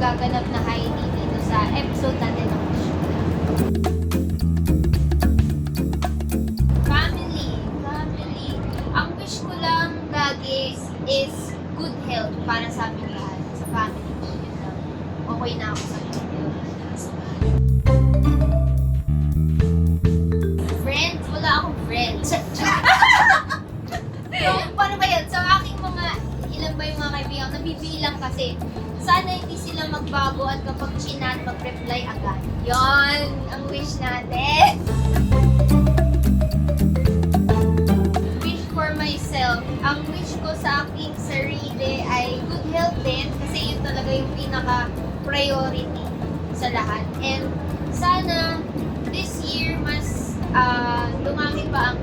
gaganap na Heidi dito sa episode natin ng Wish Ko Lang. Family. Ang wish ko lang lagi is good health para sa amin lahat. Sa family ko. Yun lang. Okay na ako sa good health. Friends? Wala akong friends. So, paano ba yan? Sa aking mga, ilan ba yung mga kaibigan? Nabibilang kasi, sana hindi sila magbago at kapag chinat, mag-reply agad. Yon ang wish natin. Wish for myself. Ang wish ko sa aking sarili ay good health din kasi yun talaga yung pinaka-priority sa lahat. And sana, this year, mas dumami pa ang